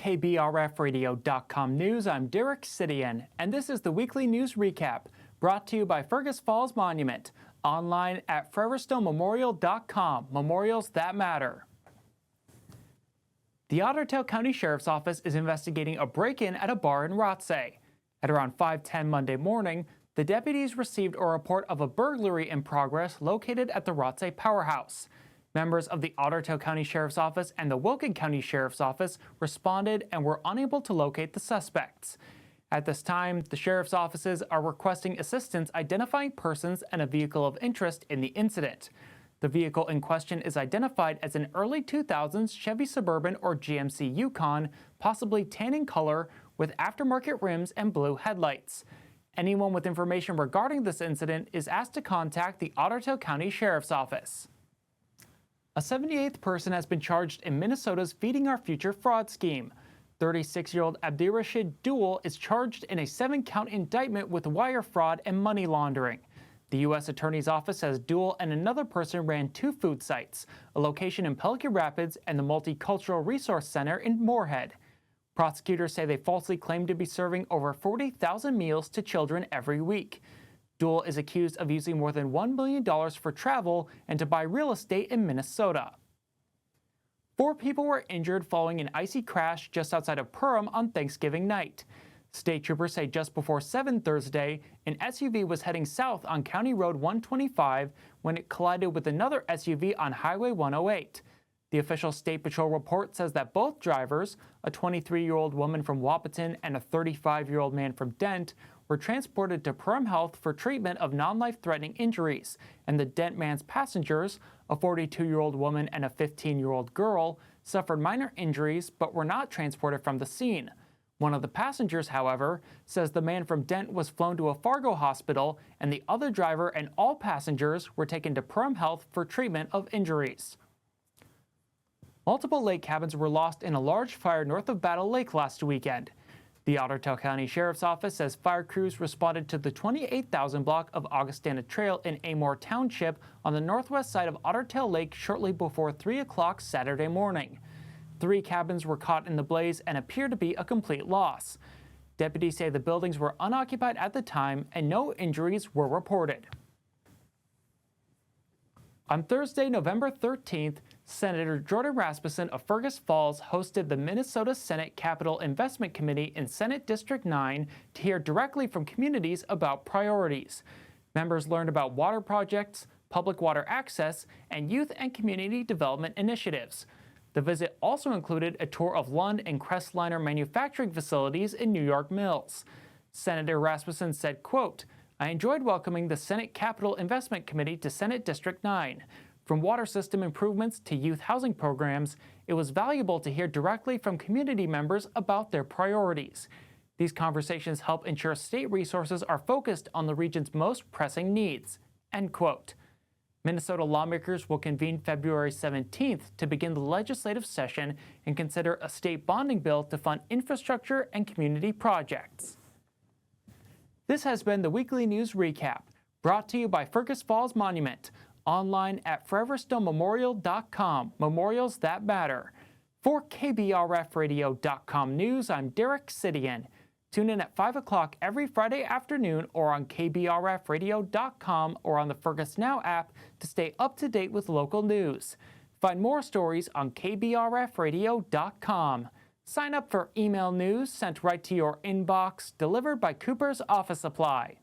KBRFradio.com News, I'm Sidian, and this is the weekly news recap, brought to you by Fergus Falls Monument, online at foreverstonmemorial.com, memorials that matter. The Ottertail County Sheriff's Office is investigating a break-in at a bar in Rothsay. At around 5:10 Monday morning, the deputies received a report of a burglary in progress located at the Rothsay Powerhouse. Members of the Ottertail County Sheriff's Office and the Wilkin County Sheriff's Office responded and were unable to locate the suspects. At this time, the sheriff's offices are requesting assistance identifying persons and a vehicle of interest in the incident. The vehicle in question is identified as an early 2000s Chevy Suburban or GMC Yukon, possibly tan in color with aftermarket rims and blue headlights. Anyone with information regarding this incident is asked to contact the Ottertail County Sheriff's Office. A 78th person has been charged in Minnesota's Feeding Our Future fraud scheme. 36-year-old Abdirashid Dul is charged in a 7-count indictment with wire fraud and money laundering. The U.S. Attorney's Office says Dul and another person ran 2 food sites, a location in Pelican Rapids and the Multicultural Resource Center in Moorhead. Prosecutors say they falsely claimed to be serving over 40,000 meals to children every week. Dul is accused of using more than $1 million for travel and to buy real estate in Minnesota. 4 people were injured following an icy crash just outside of Purim on Thanksgiving night. State troopers say just before 7 Thursday, an SUV was heading south on County Road 125 when it collided with another SUV on Highway 108. The official State Patrol report says that both drivers, a 23-year-old woman from Wahpeton and a 35-year-old man from Dent, were transported to Purim Health for treatment of non-life-threatening injuries, and the Dent man's passengers, a 42-year-old woman and a 15-year-old girl, suffered minor injuries but were not transported from the scene. One of the passengers, however, says the man from Dent was flown to a Fargo hospital, and the other driver and all passengers were taken to Purim Health for treatment of injuries. Multiple lake cabins were lost in a large fire north of Battle Lake last weekend. The Ottertail County Sheriff's Office says fire crews responded to the 28,000 block of Augustana Trail in Amore Township on the northwest side of Ottertail Lake shortly before 3 o'clock Saturday morning. 3 cabins were caught in the blaze and appear to be a complete loss. Deputies say the buildings were unoccupied at the time and no injuries were reported. On Thursday, November 13th, Senator Jordan Rasmussen of Fergus Falls hosted the Minnesota Senate Capital Investment Committee in Senate District 9 to hear directly from communities about priorities. Members learned about water projects, public water access, and youth and community development initiatives. The visit also included a tour of Lund and Crestliner manufacturing facilities in New York Mills. Senator Rasmussen said, quote, "I enjoyed welcoming the Senate Capital Investment Committee to Senate District 9. From water system improvements to youth housing programs, it was valuable to hear directly from community members about their priorities. These conversations help ensure state resources are focused on the region's most pressing needs." End quote. Minnesota lawmakers will convene February 17th to begin the legislative session and consider a state bonding bill to fund infrastructure and community projects. This has been the Weekly News Recap, brought to you by Fergus Falls Monument, online at foreverstonmemorial.com, memorials that matter. For KBRFradio.com News, I'm Sidian. Tune in at 5 o'clock every Friday afternoon or on KBRFradio.com or on the Fergus Now app to stay up to date with local news. Find more stories on KBRFradio.com. Sign up for email news sent right to your inbox, delivered by Cooper's Office Supply.